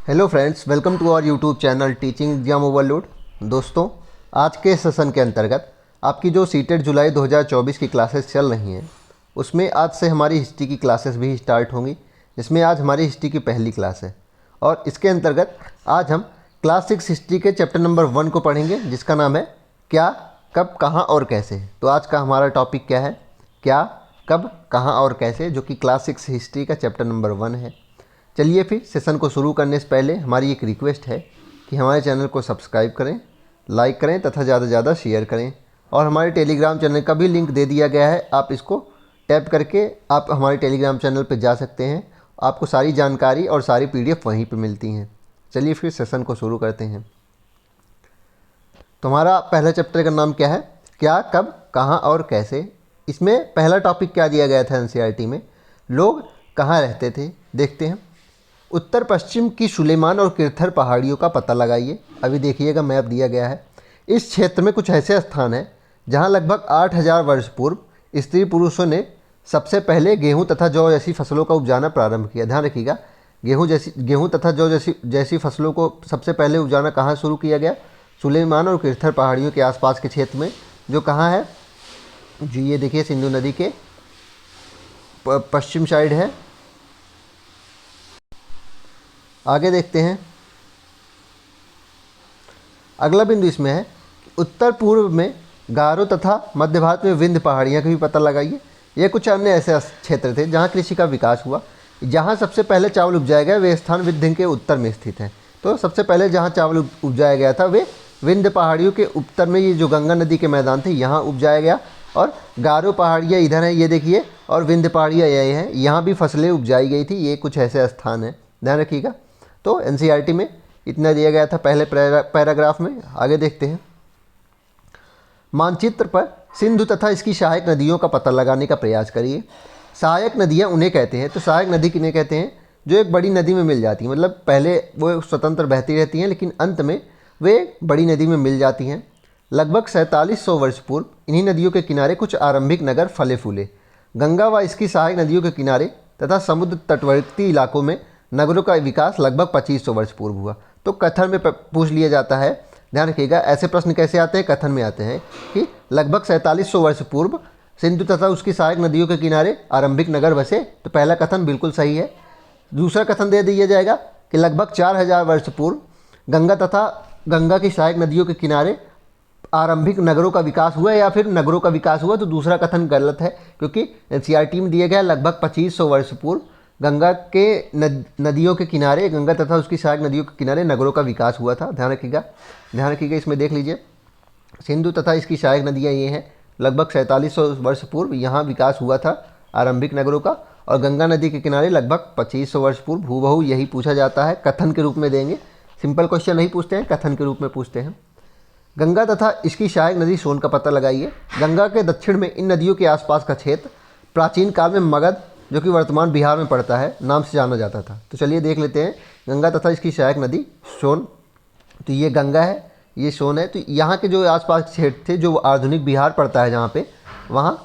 Hello friends, welcome to our YouTube channel teaching exam overload. दोस्तों, आज के session के अंतर्गत आपकी जो सीटेट जुलाई 2024 की क्लासेस चल रही हैं उसमें आज से हमारी हिस्ट्री की क्लासेस भी स्टार्ट होंगी, जिसमें आज हमारी हिस्ट्री की पहली क्लास है। और इसके अंतर्गत आज हम क्लास 6 हिस्ट्री के चैप्टर नंबर 1 को पढ़ेंगे, जिसका नाम है क्या, कब, कहाँ और कैसे। तो आज का हमारा टॉपिक क्या है? क्या, कब, कहाँ और कैसे, जो कि क्लास 6 हिस्ट्री का चैप्टर नंबर 1 है। चलिए फिर सेशन को शुरू करने से पहले हमारी एक रिक्वेस्ट है कि हमारे चैनल को सब्सक्राइब करें, लाइक करें तथा ज़्यादा से ज़्यादा शेयर करें। और हमारे टेलीग्राम चैनल का भी लिंक दे दिया गया है, आप इसको टैप करके आप हमारे टेलीग्राम चैनल पर जा सकते हैं। आपको सारी जानकारी और सारी PDF वहीं पर मिलती हैं। चलिए फिर सेशन को शुरू करते हैं। तुम्हारा पहला चैप्टर का नाम क्या है? क्या, कब, कहाँ और कैसे। इसमें पहला टॉपिक क्या दिया गया था NCERT में? लोग कहाँ रहते थे। देखते हैं। उत्तर पश्चिम की सुलेमान और किरथर पहाड़ियों का पता लगाइए। अभी देखिएगा मैप दिया गया है। इस क्षेत्र में कुछ ऐसे स्थान हैं जहां लगभग 8000 वर्ष पूर्व स्त्री पुरुषों ने सबसे पहले गेहूं तथा जौ जैसी फसलों का उपजाना प्रारंभ किया। ध्यान रखिएगा, गेहूं तथा जौ जैसी फसलों को सबसे पहले उपजाना कहाँ शुरू किया गया? सुलेमान और किरथर पहाड़ियों के आसपास के क्षेत्र में, जो कहाँ है जी, ये देखिए सिंधु नदी के पश्चिम साइड है। आगे देखते हैं। अगला बिंदु इसमें है कि उत्तर पूर्व में गारो तथा मध्य भारत में विंध्य पहाड़ियाँ का भी पता लगाइए। ये कुछ अन्य ऐसे क्षेत्र थे जहाँ कृषि का विकास हुआ। जहाँ सबसे पहले चावल उपजाया गया वे स्थान विंध्य के उत्तर में स्थित हैं। तो सबसे पहले जहाँ चावल उपजाया गया था वे विंध्य पहाड़ियों के उत्तर में, ये जो गंगा नदी के मैदान थे यहाँ उपजाया गया। और गारो पहाड़ियाँ इधर हैं, ये देखिए, और विंध्य पहाड़ियाँ ये हैं, यहाँ भी फसलें उपजाई गई थी। ये कुछ ऐसे स्थान हैं, ध्यान रखिएगा। तो NCERT में इतना दिया गया था पहले पैराग्राफ में। आगे देखते हैं। मानचित्र पर सिंधु तथा इसकी सहायक नदियों का पता लगाने का प्रयास करिए। सहायक नदियां उन्हें कहते हैं, तो सहायक नदी किन्हें कहते हैं? जो एक बड़ी नदी में मिल जाती हैं, मतलब पहले वो स्वतंत्र बहती रहती हैं लेकिन अंत में वे बड़ी नदी में मिल जाती हैं। लगभग 4700 वर्ष पूर्व इन्हीं नदियों के किनारे कुछ आरंभिक नगर फले फूले। गंगा व इसकी सहायक नदियों के किनारे तथा समुद्र तटवर्ती इलाकों में नगरों का विकास लगभग 2500 वर्ष पूर्व हुआ। तो कथन में पूछ लिया जाता है, ध्यान रखिएगा। ऐसे प्रश्न कैसे आते हैं? कथन में आते हैं कि लगभग 4700 वर्ष पूर्व सिंधु तथा उसकी सहायक नदियों के किनारे आरंभिक नगर बसे। तो पहला कथन बिल्कुल सही है। दूसरा कथन दे दिया जाएगा कि लगभग 4000 वर्ष पूर्व गंगा तथा गंगा की सहायक नदियों के किनारे आरंभिक नगरों का विकास हुआ, या फिर नगरों का विकास हुआ। तो दूसरा कथन गलत है, क्योंकि NCERT में दिया गया लगभग 2500 वर्ष पूर्व गंगा के नदियों के किनारे, गंगा तथा उसकी सहायक नदियों के किनारे नगरों का विकास हुआ था। ध्यान रखिएगा। इसमें देख लीजिए, सिंधु तथा इसकी सहायक नदियाँ ये हैं। लगभग 4700 वर्ष पूर्व यहाँ विकास हुआ था आरंभिक नगरों का। और गंगा नदी के किनारे लगभग 2500 वर्ष पूर्व। हूबहू यही पूछा जाता है, कथन के रूप में देंगे। सिंपल क्वेश्चन नहीं पूछते हैं, कथन के रूप में पूछते हैं। गंगा तथा इसकी सहायक नदी सोन का पता लगाइए। गंगा के दक्षिण में इन नदियों के आसपास का क्षेत्र प्राचीन काल में मगध, जो कि वर्तमान बिहार में पड़ता है, नाम से जाना जाता था। तो चलिए देख लेते हैं। गंगा तथा इसकी सहायक नदी सोन, तो ये गंगा है, ये सोन है। तो यहाँ के जो आसपास क्षेत्र थे, जो आधुनिक बिहार पड़ता है जहाँ पे, वहाँ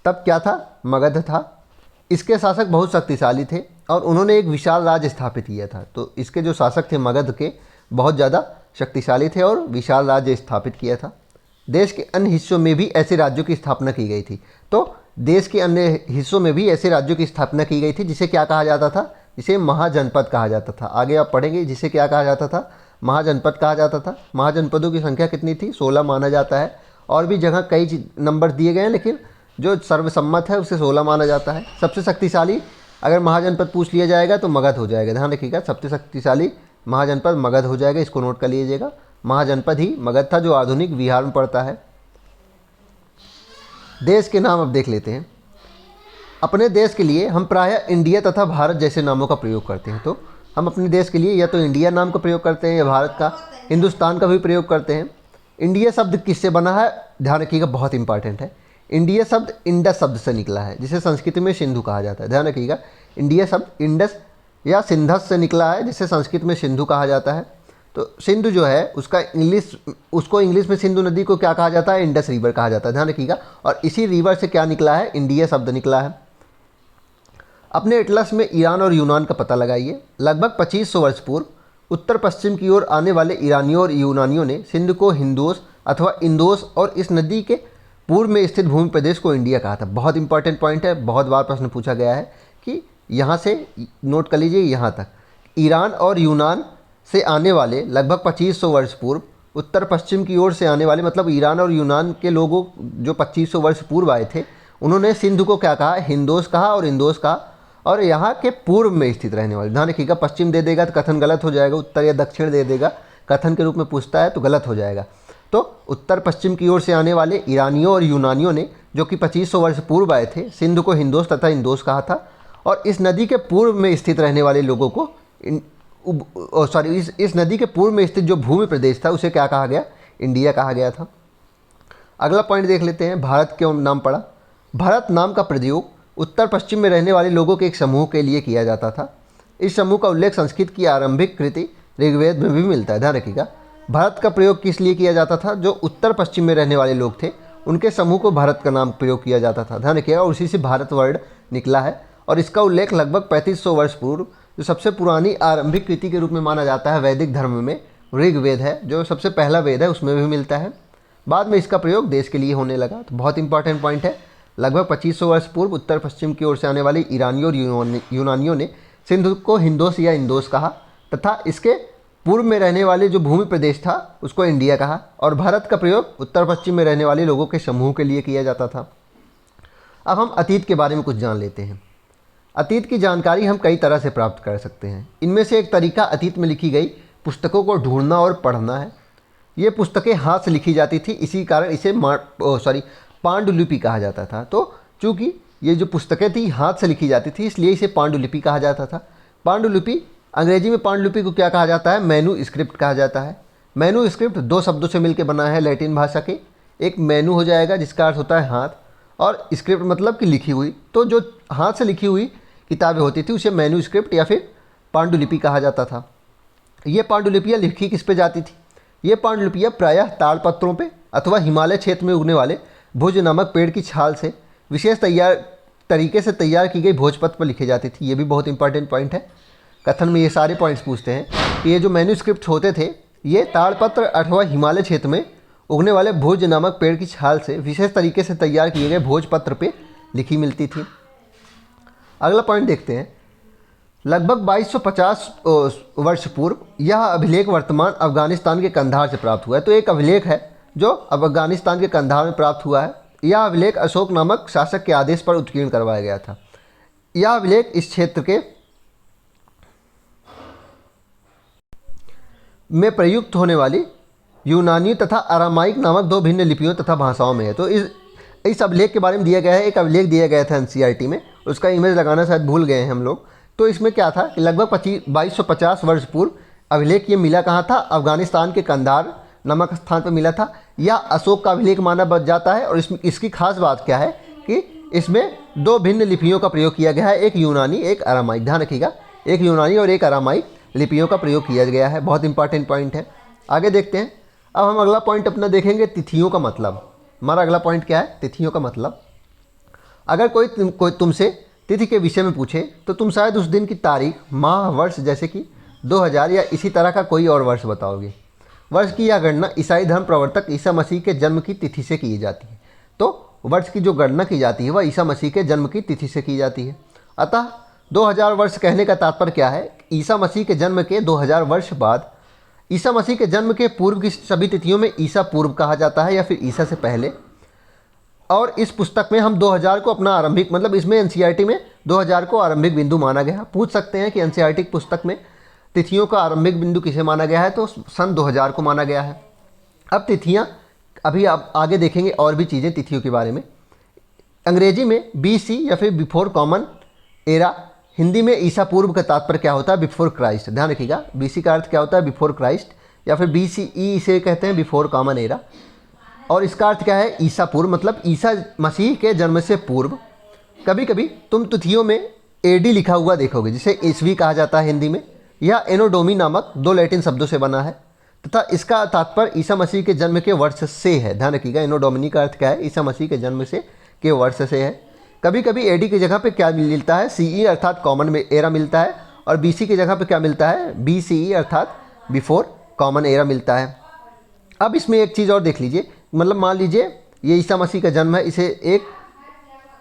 तब क्या था? मगध था। इसके शासक बहुत शक्तिशाली थे और उन्होंने एक विशाल राज्य स्थापित किया था। तो इसके जो शासक थे मगध के, बहुत ज़्यादा शक्तिशाली थे और विशाल राज्य स्थापित किया था। देश के अन्य हिस्सों में भी ऐसे राज्यों की स्थापना की गई थी। तो देश के अन्य हिस्सों में भी ऐसे राज्यों की स्थापना की गई थी, जिसे क्या कहा जाता था? जिसे महाजनपद कहा जाता था। आगे आप पढ़ेंगे जिसे क्या कहा जाता था? महाजनपद कहा जाता था। महाजनपदों की संख्या कितनी थी? 16 माना जाता है। और भी जगह कई नंबर दिए गए हैं, लेकिन जो सर्वसम्मत है उसे 16 माना जाता है। सबसे शक्तिशाली अगर महाजनपद पूछ लिया जाएगा तो मगध हो जाएगा। ध्यान रखिएगा, सबसे शक्तिशाली महाजनपद मगध हो जाएगा। इसको नोट कर लीजिएगा, महाजनपद ही मगध था, जो आधुनिक बिहार में पड़ता है। देश के नाम अब देख लेते हैं। अपने देश के लिए हम प्रायः इंडिया तथा भारत जैसे नामों का प्रयोग करते हैं। तो हम अपने देश के लिए या तो इंडिया नाम का प्रयोग करते हैं, या भारत का, हिंदुस्तान का भी प्रयोग करते हैं। इंडिया शब्द किससे बना है? ध्यान रखिएगा, बहुत इंपॉर्टेंट है। इंडिया शब्द इंडस शब्द से निकला है, जिसे संस्कृत में सिंधु कहा जाता है। ध्यान रखिएगा, इंडिया शब्द इंडस या सिंधस से निकला है, जिसे संस्कृत में सिंधु कहा जाता है। तो सिंधु जो है उसको इंग्लिश में सिंधु नदी को क्या कहा जाता है? इंडस रिवर कहा जाता है। ध्यान रखिएगा। और इसी रिवर से क्या निकला है? इंडिया शब्द निकला है। अपने एटलस में ईरान और यूनान का पता लगाइए। लगभग 2500 वर्ष पूर्व उत्तर पश्चिम की ओर आने वाले ईरानियों और यूनानियों ने सिंध को हिंदोस अथवा इंदोस और इस नदी के पूर्व में स्थित भूमि प्रदेश को इंडिया कहा था। बहुत इंपॉर्टेंट पॉइंट है, बहुत बार प्रश्न पूछा गया है कि यहाँ से नोट कर लीजिए यहाँ तक। ईरान और यूनान से आने वाले लगभग 2500 वर्ष पूर्व उत्तर पश्चिम की ओर से आने वाले, मतलब ईरान और यूनान के लोगों जो 2500 वर्ष पूर्व आए थे, उन्होंने सिंधु को क्या कहा, हिंदोस कहा और इंदोस कहा। और यहाँ के पूर्व में स्थित रहने वाले, ध्यान रखिएगा, पश्चिम दे देगा तो कथन गलत हो जाएगा, उत्तर या दक्षिण दे देगा कथन के रूप में पूछता है तो गलत हो जाएगा। तो उत्तर पश्चिम की ओर से आने वाले ईरानियों और यूनानियों ने, जो कि 2500 वर्ष पूर्व आए थे, सिंधु को हिंदोस तथा इंदोस कहा था। और इस नदी के पूर्व में स्थित रहने वाले लोगों को इस नदी के पूर्व में स्थित जो भूमि प्रदेश था उसे क्या कहा गया, इंडिया कहा गया था। अगला पॉइंट देख लेते हैं, भारत क्यों नाम पड़ा। भारत नाम का प्रयोग उत्तर पश्चिम में रहने वाले लोगों के एक समूह के लिए किया जाता था। इस समूह का उल्लेख संस्कृत की आरंभिक कृति ऋग्वेद में भी मिलता है। ध्यान रखिएगा, भारत का प्रयोग किस लिए किया जाता था, जो उत्तर पश्चिम में रहने वाले लोग थे उनके समूह को भारत का नाम प्रयोग किया जाता था। ध्यान रखिएगा, और उसी से भारत वर्ड निकला है। और इसका उल्लेख लगभग 3500 वर्ष पूर्व जो सबसे पुरानी आरंभिक कृति के रूप में माना जाता है वैदिक धर्म में, ऋग्वेद है, जो सबसे पहला वेद है, उसमें भी मिलता है। बाद में इसका प्रयोग देश के लिए होने लगा। तो बहुत इंपॉर्टेंट पॉइंट है, लगभग 2500 वर्ष पूर्व उत्तर पश्चिम की ओर से आने वाले ईरानियों और यूनानियों ने सिंधु को हिंदोस या इंदोस कहा तथा इसके पूर्व में रहने वाले जो भूमि प्रदेश था उसको इंडिया कहा। और भारत का प्रयोग उत्तर पश्चिम में रहने वाले लोगों के समूह के लिए किया जाता था। अब हम अतीत के बारे में कुछ जान लेते हैं। अतीत की जानकारी हम कई तरह से प्राप्त कर सकते हैं। इनमें से एक तरीका अतीत में लिखी गई पुस्तकों को ढूंढना और पढ़ना है। ये पुस्तकें हाथ से लिखी जाती थी, इसी कारण इसे पांडुलिपि कहा जाता था। तो चूँकि ये जो पुस्तकें थी हाथ से लिखी जाती थी इसलिए इसे पांडुलिपि कहा जाता था। पांडुलिपि, अंग्रेजी में पांडुलिपि को क्या कहा जाता है, मैनू स्क्रिप्ट कहा जाता है। मैनू स्क्रिप्ट दो शब्दों से मिलकर बना है लैटिन भाषा के। एक मैनू हो जाएगा जिसका अर्थ होता है हाथ, और स्क्रिप्ट मतलब कि लिखी हुई। तो जो हाथ से लिखी हुई किताबें होती थी उसे मैनू स्क्रिप्ट या फिर पांडुलिपि कहा जाता था। ये पांडुलिपियाँ लिखी किस पे जाती थी, ये पांडुलिपियाँ प्रायः ताड़पत्रों पे अथवा हिमालय क्षेत्र में उगने वाले भुज नामक पेड़ की छाल से विशेष तरीके से तैयार की गई भोजपत्र पर लिखी जाती थी। ये भी बहुत इंपॉर्टेंट पॉइंट है, कथन में ये सारे पॉइंट्स पूछते हैं कि ये जो मैन्यूस्क्रिप्ट होते थे ये ताड़पत्र अथवा हिमालय क्षेत्र में उगने वाले भोज नामक पेड़ की छाल से विशेष तरीके से तैयार किए गए भोजपत्र पे लिखी मिलती थी। अगला पॉइंट देखते हैं, लगभग 2250 वर्ष पूर्व यह अभिलेख वर्तमान अफगानिस्तान के कंधार से प्राप्त हुआ है। तो एक अभिलेख है जो अफगानिस्तान के कंधार में प्राप्त हुआ है। यह अभिलेख अशोक नामक शासक के आदेश पर उत्कीर्ण करवाया गया था। यह अभिलेख इस क्षेत्र के में प्रयुक्त होने वाली यूनानी तथा अरामाइक नामक दो भिन्न लिपियों तथा भाषाओं में है। तो इस अभिलेख के बारे में दिया गया है, एक अभिलेख दिया गया था एनसीईआरटी में, उसका इमेज लगाना शायद भूल गए हैं हम लोग। तो इसमें क्या था कि लगभग 2250 वर्ष पूर्व अभिलेख ये मिला कहाँ था, अफगानिस्तान के कंधार नामक स्थान पर मिला था। यह अशोक का अभिलेख माना बच जाता है। और इसकी खास बात क्या है कि इसमें दो भिन्न लिपियों का प्रयोग किया गया है, एक यूनानी एक अरामाइक। ध्यान रखिएगा, एक यूनानी और एक अरामाइक लिपियों का प्रयोग किया गया है। बहुत इंपॉर्टेंट पॉइंट है। आगे देखते हैं। अब हम अगला पॉइंट अपना देखेंगे, तिथियों का मतलब। हमारा अगला पॉइंट क्या है, तिथियों का मतलब। अगर कोई तुमसे तिथि के विषय में पूछे तो तुम शायद उस दिन की तारीख, माह, वर्ष जैसे कि 2000 या इसी तरह का कोई और वर्ष बताओगे। वर्ष की यह गणना ईसाई धर्म प्रवर्तक ईसा मसीह के जन्म की तिथि से की जाती है। तो वर्ष की जो गणना की जाती है वह ईसा मसीह के जन्म की तिथि से की जाती है। अतः 2000 वर्ष कहने का तात्पर्य क्या है, ईसा मसीह के जन्म के 2000 वर्ष बाद ईसा मसीह के जन्म के पूर्व की सभी तिथियों में ईसा पूर्व कहा जाता है या फिर ईसा से पहले। और इस पुस्तक में हम 2000 को अपना आरंभिक, मतलब इसमें एनसीईआरटी में 2000 को आरंभिक बिंदु माना गया। पूछ सकते हैं कि एनसीईआरटी पुस्तक में तिथियों का आरंभिक बिंदु किसे माना गया है, तो सन 2000 को माना गया है। अब तिथियां, अभी आप आगे देखेंगे और भी चीज़ें तिथियों के बारे में। अंग्रेजी में BC या फिर बिफोर कॉमन एरा, हिंदी में ईसा पूर्व का तात्पर्य क्या होता है, बिफोर क्राइस्ट। ध्यान रखिएगा, BC का अर्थ क्या होता है, बिफोर क्राइस्ट, या फिर BCE इसे कहते हैं, बिफोर कॉमन एरा। और इसका अर्थ क्या है, ईसा पूर्व, मतलब ईसा मसीह के जन्म से पूर्व। कभी कभी तुम तिथियों में AD लिखा हुआ देखोगे, जिसे ईस्वी कहा जाता है हिंदी में। यह एनोडोमी नामक दो लैटिन शब्दों से बना है तथा इसका तात्पर्य ईसा मसीह के जन्म के वर्ष से है। ध्यान रखिएगा, एनोडोमिनी का अर्थ क्या है, ईसा मसीह के जन्म से के वर्ष से है। कभी कभी AD की जगह पे क्या मिलता है, CE अर्थात कॉमन में एरा मिलता है। और BC की जगह पे क्या मिलता है, BCE अर्थात बिफोर कॉमन एरा मिलता है। अब इसमें एक चीज़ और देख लीजिए, मतलब मान लीजिए ये ईसा मसीह का जन्म है, इसे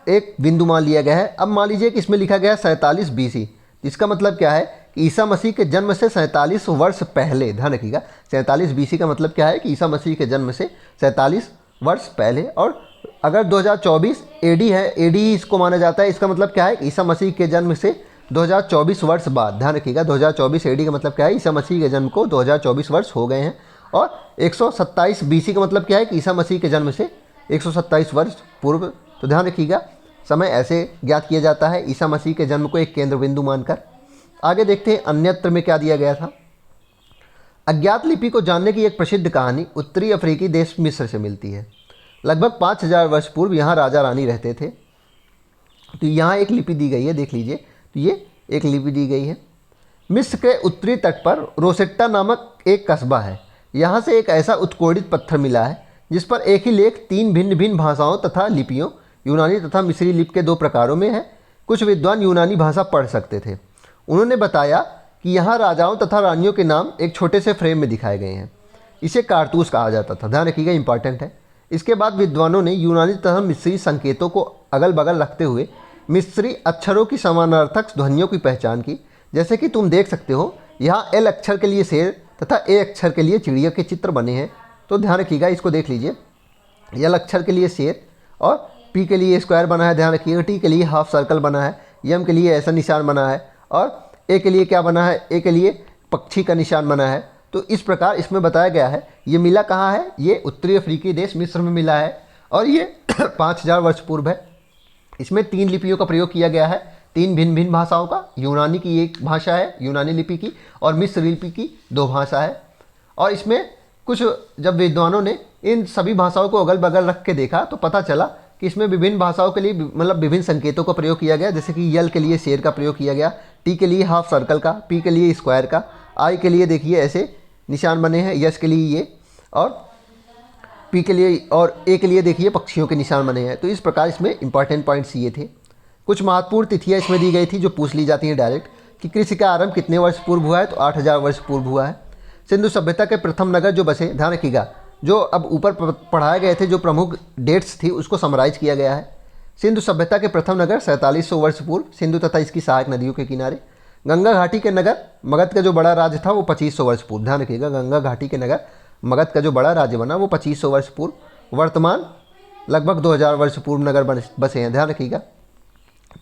एक बिंदु मान लिया गया है। अब मान लीजिए कि इसमें लिखा गया है 47 BC, इसका मतलब क्या है कि ईसा मसीह के जन्म से 47 वर्ष पहले, ध्यान रखिएगा 47 BC का मतलब क्या है कि ईसा मसीह के जन्म से 47 वर्ष पहले। और अगर 2024 AD है, AD ही इसको माना जाता है, इसका मतलब क्या है कि ईसा मसीह के जन्म से 2024 वर्ष बाद, ध्यान रखिएगा 2024 AD का मतलब क्या है, ईसा मसीह के जन्म को 2024 वर्ष हो गए हैं। और 127 BC का मतलब क्या है कि ईसा मसीह के जन्म से 127 वर्ष पूर्व। तो ध्यान रखिएगा समय ऐसे ज्ञात किया जाता है ईसा मसीह के जन्म को एक केंद्र बिंदु मानकर। आगे देखते हैं अन्यत्र में क्या दिया गया था। अज्ञात लिपि को जानने की एक प्रसिद्ध कहानी उत्तरी अफ्रीकी देश मिस्र से मिलती है। लगभग 5000 वर्ष पूर्व यहाँ राजा रानी रहते थे। तो यहाँ एक लिपि दी गई है, देख लीजिए, तो ये एक लिपि दी गई है। मिस्र के उत्तरी तट पर रोसेट्टा नामक एक कस्बा है। यहाँ से एक ऐसा उत्कोडित पत्थर मिला है जिस पर एक ही लेख 3 भिन्न भिन्न भाषाओं तथा लिपियों, यूनानी तथा मिस्री लिपि के 2 प्रकारों में है। कुछ विद्वान यूनानी भाषा पढ़ सकते थे। उन्होंने बताया कि यहाँ राजाओं तथा रानियों के नाम एक छोटे से फ्रेम में दिखाए गए हैं। इसे कारतूस कहा जाता था, ध्यान रखिएगा इंपॉर्टेंट है। इसके बाद विद्वानों ने यूनानी तथा मिस्री संकेतों को अगल बगल रखते हुए मिस्री अक्षरों की समानार्थक ध्वनियों की पहचान की। जैसे कि तुम देख सकते हो यहाँ L अक्षर के लिए शेर तथा A अक्षर के लिए चिड़िया के चित्र बने हैं। तो ध्यान रखिएगा, इसको देख लीजिए, L अक्षर के लिए शेर और P के लिए स्क्वायर बना है, ध्यान रखिएगा, T के लिए हाफ सर्कल बना है, M के लिए ऐसा निशान बना है और A के लिए क्या बना है, A के लिए पक्षी का निशान बना है। तो इस प्रकार इसमें बताया गया है। ये मिला कहाँ है, ये उत्तरी अफ्रीकी देश मिस्र में मिला है और ये 5000 वर्ष पूर्व है। इसमें 3 लिपियों का प्रयोग किया गया है, 3 भिन्न भिन्न भाषाओं का। यूनानी की एक भाषा है, यूनानी लिपि की, और मिस्र लिपि की 2 भाषा है। और इसमें कुछ जब विद्वानों ने इन सभी भाषाओं को अगल बगल रख के देखा तो पता चला कि इसमें विभिन्न भाषाओं के लिए मतलब विभिन्न संकेतों का प्रयोग किया गया। जैसे कि यल के लिए शेर का प्रयोग किया गया, टी के लिए हाफ सर्कल का, पी के लिए स्क्वायर का, आई के लिए देखिए ऐसे निशान बने हैं, यस के लिए ये, और पी के लिए और ए के लिए देखिए पक्षियों के निशान बने हैं। तो इस प्रकार इसमें इंपॉर्टेंट पॉइंट्स ये थे। कुछ महत्वपूर्ण तिथियाँ इसमें दी गई थी जो पूछ ली जाती हैं डायरेक्ट, कि कृषि का आरंभ कितने वर्ष पूर्व हुआ है, तो 8000 वर्ष पूर्व हुआ है। सिंधु सभ्यता के प्रथम नगर जो बसे, ध्यान रखिएगा, जो अब ऊपर पढ़ाए गए थे जो प्रमुख डेट्स थी उसको समराइज किया गया है। सिंधु सभ्यता के प्रथम नगर 4700 वर्ष पूर्व सिंधु तथा इसकी सहायक नदियों के किनारे। गंगा घाटी के नगर मगध का जो बड़ा राज्य था वो 2500 वर्ष पूर्व, ध्यान रखिएगा, गंगा घाटी के नगर मगध का जो बड़ा राज्य बना वो 2500 वर्ष पूर्व। वर्तमान लगभग 2000 वर्ष पूर्व नगर बसे हैं, ध्यान रखिएगा।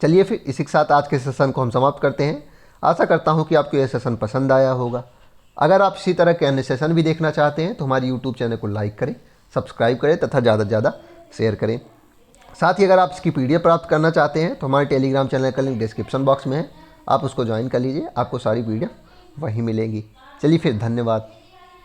चलिए फिर इसी के साथ आज के सेशन को हम समाप्त करते हैं। आशा करता हूँ कि आपको यह सेशन पसंद आया होगा। अगर आप इसी तरह के अन्य सेशन भी देखना चाहते हैं तो हमारी यूट्यूब चैनल को लाइक करें, सब्सक्राइब करें तथा ज़्यादा से ज़्यादा शेयर करें। साथ ही अगर आप इसकी PDF प्राप्त करना चाहते हैं तो हमारे टेलीग्राम चैनल का लिंक डिस्क्रिप्शन बॉक्स में है, आप उसको ज्वाइन कर लीजिए, आपको सारी PDF वहीं मिलेंगी। चलिए फिर, धन्यवाद।